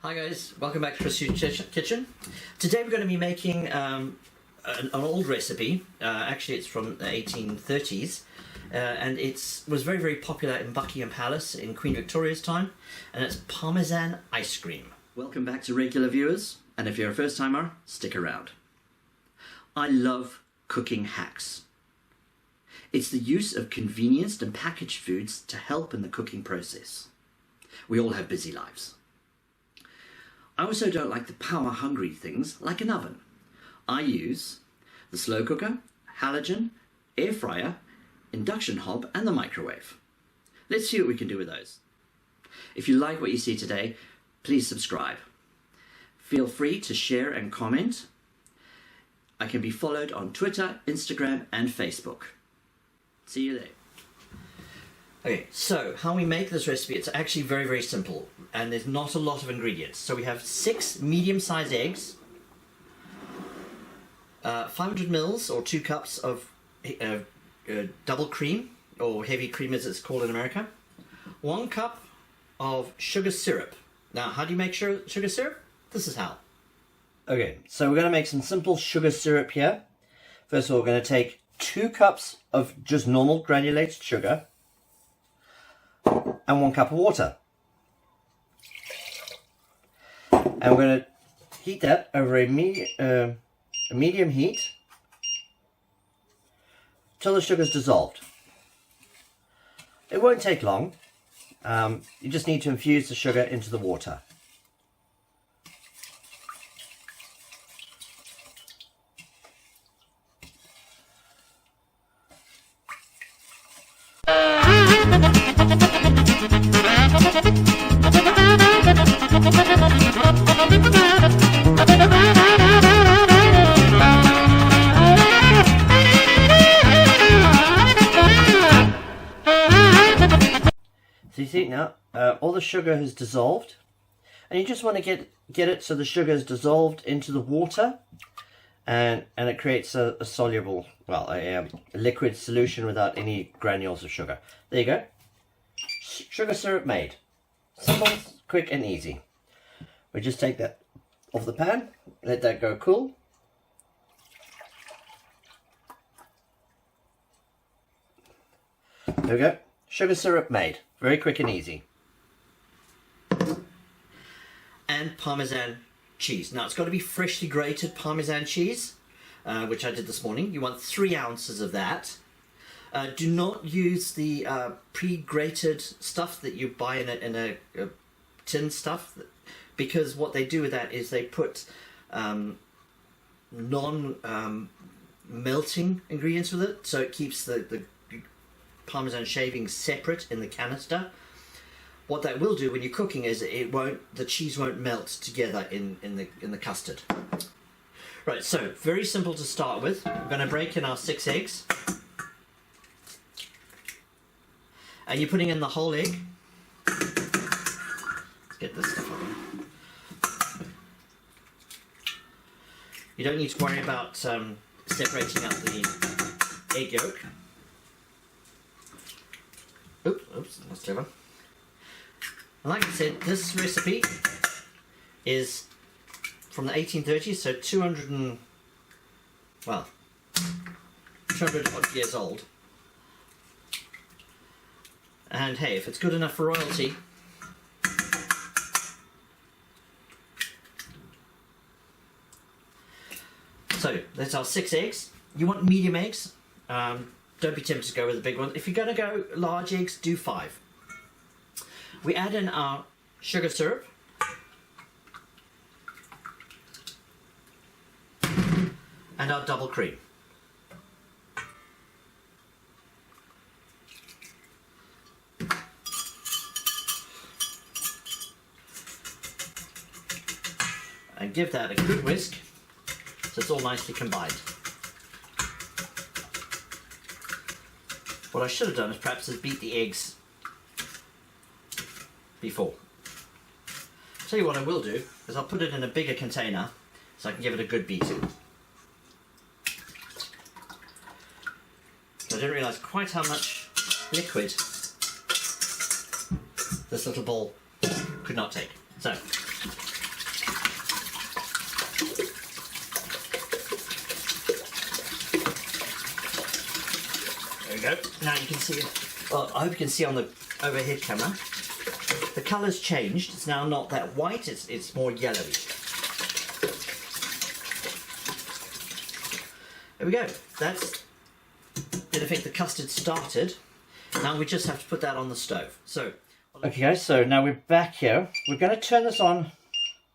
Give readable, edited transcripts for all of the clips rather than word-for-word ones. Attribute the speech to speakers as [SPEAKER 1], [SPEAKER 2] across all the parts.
[SPEAKER 1] Hi guys, welcome back to Churning Kitchen. Today we're going to be making an old recipe. Actually it's from the 1830s and it was very popular in Buckingham Palace in Queen Victoria's time, and it's Parmesan Ice Cream. Welcome back to regular viewers, and if you're a first timer, stick around. I love cooking hacks. It's the use of convenienced and packaged foods to help in the cooking process. We all have busy lives. I also don't like the power-hungry things like an oven. I use the slow cooker, halogen, air fryer, induction hob and the microwave. Let's see what we can do with those. If you like what you see today, please subscribe. Feel free to share and comment. I can be followed on Twitter, Instagram and Facebook. See you there. Okay, so how we make this recipe, it's actually very simple, and there's not a lot of ingredients. So we have 6 medium-sized eggs, 500 mils or 2 cups of double cream, or heavy cream as it's called in America, 1 cup of sugar syrup. Now, how do you make sugar syrup? This is how. Okay, so we're going to make some simple sugar syrup here. First of all, we're going to take 2 cups of just normal granulated sugar, and 1 cup of water. And we're going to heat that over a medium heat till the sugar's dissolved. It won't take long. You just need to infuse the sugar into the water. So you see now, all the sugar has dissolved, and you just want to get it so the sugar is dissolved into the water, and it creates a soluble, well, a liquid solution without any granules of sugar. There you go. Sugar syrup made. Simple, quick and easy. We just take that off the pan, let that go cool. There we go. Sugar syrup made. Very quick and easy. And Parmesan cheese. Now it's got to be freshly grated Parmesan cheese, which I did this morning. You want 3 ounces of that. Do not use the pre-grated stuff that you buy in a tin stuff, because what they do with that is they put non-melting ingredients with it, so it keeps the Parmesan shavings separate in the canister. What that will do when you're cooking is the cheese won't melt together in the custard. Right, so very simple to start with. We're going to break in our 6 eggs. And you're putting in the whole egg. Let's get this stuff on. You don't need to worry about separating out the egg yolk. Oops, that's clever. And like I said, this recipe is from the 1830s, so 200 odd years old. And hey, if it's good enough for royalty, so that's our 6 eggs. You want medium eggs. Don't be tempted to go with the big ones. If you're going to go large eggs, do 5. We add in our sugar syrup. And our double cream. And give that a good whisk so it's all nicely combined. What I should have done is perhaps beat the eggs before. Tell you what I will do is I'll put it in a bigger container so I can give it a good beating. I didn't realise quite how much liquid this little bowl could not take. So go. Now you can see, well, I hope you can see on the overhead camera, the colour's changed. It's now not that white, it's more yellowy. There we go. That's in effect the custard started. Now we just have to put that on the stove. So, okay guys, so now we're back here. We're going to turn this on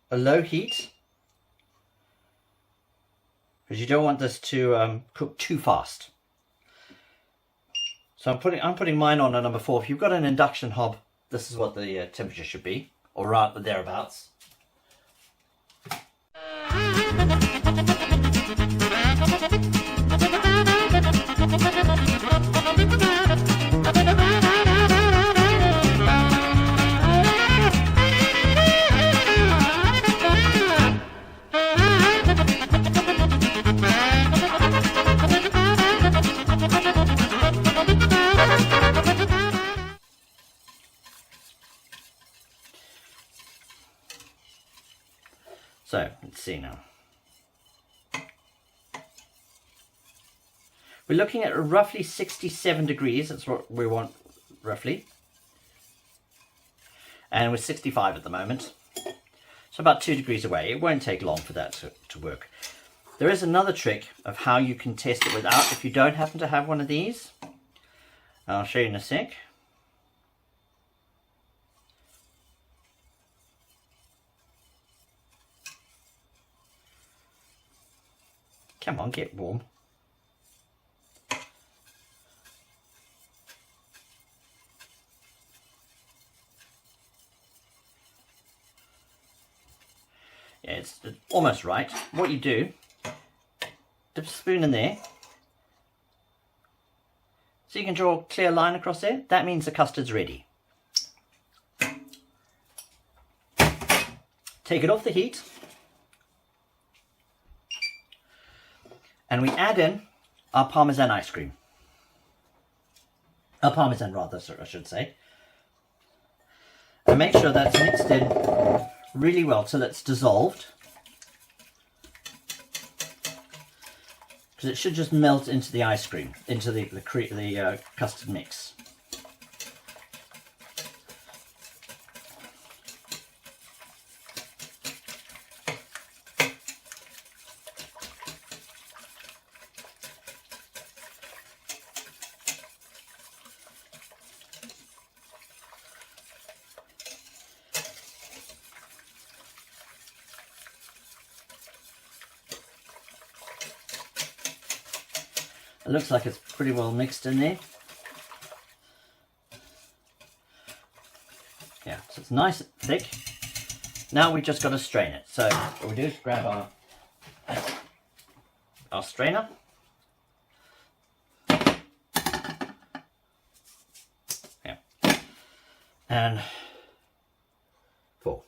[SPEAKER 1] a low heat, because you don't want this to cook too fast. So I'm putting mine on at number 4. If you've got an induction hob, this is what the temperature should be, or right thereabouts. So, let's see now. We're looking at roughly 67 degrees, that's what we want, roughly. And we're 65 at the moment. So about 2 degrees away. It won't take long for that to work. There is another trick of how you can test it without, if you don't happen to have one of these. I'll show you in a sec. Come on, get warm. Yeah, it's almost right. What you do, dip a spoon in there. So you can draw a clear line across there. That means the custard's ready. Take it off the heat. And we add in our Parmesan ice cream. Our Parmesan rather, I should say. And make sure that's mixed in really well till it's dissolved. Because it should just melt into the ice cream, into the custard mix. It looks like it's pretty well mixed in there. Yeah, so it's nice and thick. Now we just got to strain it. So what we do is grab our strainer. Yeah. And pour.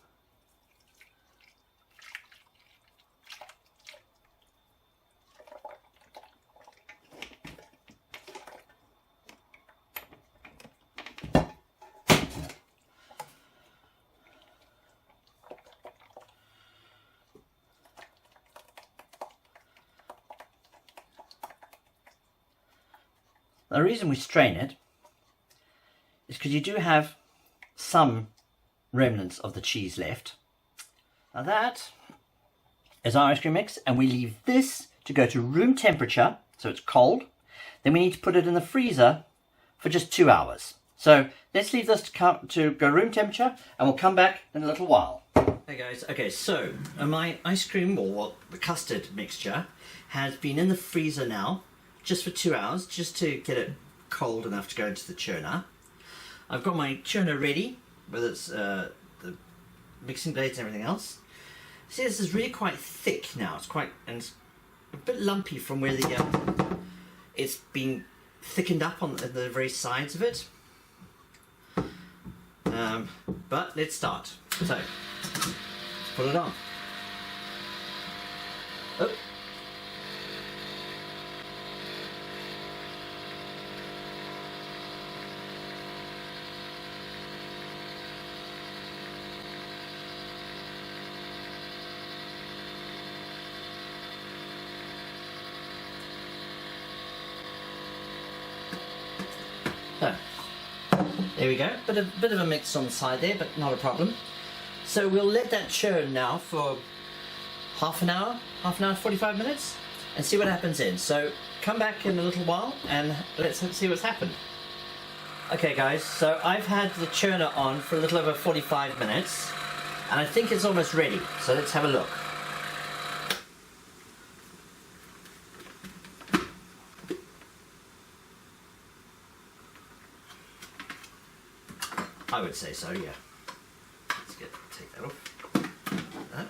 [SPEAKER 1] The reason we strain it is because you do have some remnants of the cheese left. Now that is our ice cream mix, and we leave this to go to room temperature, so it's cold. Then we need to put it in the freezer for just 2 hours. So let's leave this to go room temperature, and we'll come back in a little while. Hey guys, okay, so my ice cream, or the custard mixture, has been in the freezer now just for 2 hours, just to get it cold enough to go into the churner. I've got my churner ready, with its the mixing blades and everything else. See, this is really quite thick now. And it's a bit lumpy from where it's been thickened up on the very sides of it. But let's start. So, let's put it on. Oh. There we go. Bit of a mix on the side there, but not a problem. So we'll let that churn now for half an hour, 45 minutes, and see what happens then. So come back in a little while and let's see what's happened. Okay guys, so I've had the churner on for a little over 45 minutes and I think it's almost ready. So let's have a look. I would say so, yeah. Let's take that off. That.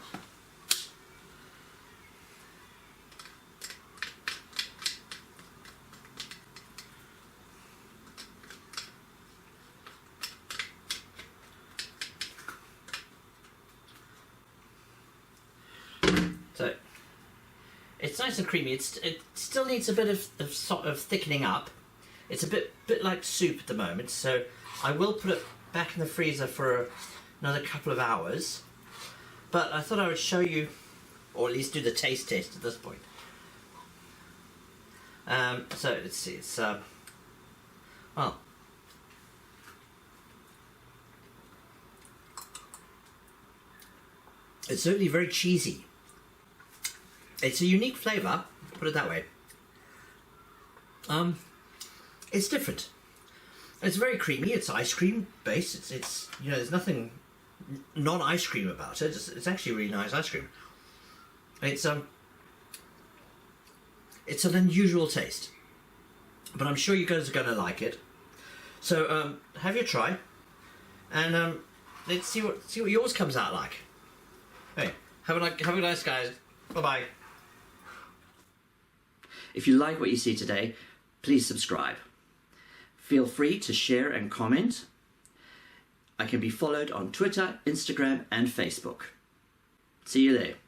[SPEAKER 1] So it's nice and creamy. It still needs a bit of sort of thickening up. It's a bit like soup at the moment, so I will put it back in the freezer for another couple of hours. But I thought I would show you, or at least do the taste test at this point. So let's see. It's well. It's certainly very cheesy. It's a unique flavour, put it that way. It's different. It's very creamy. It's ice cream based. It's you know, there's nothing non-ice cream about it. It's actually really nice ice cream. It's an unusual taste, but I'm sure you guys are going to like it. So have your try, and let's see what yours comes out like. Hey, have a nice guys. Bye bye. If you like what you see today, please subscribe. Feel free to share and comment. I can be followed on Twitter, Instagram, and Facebook. See you there.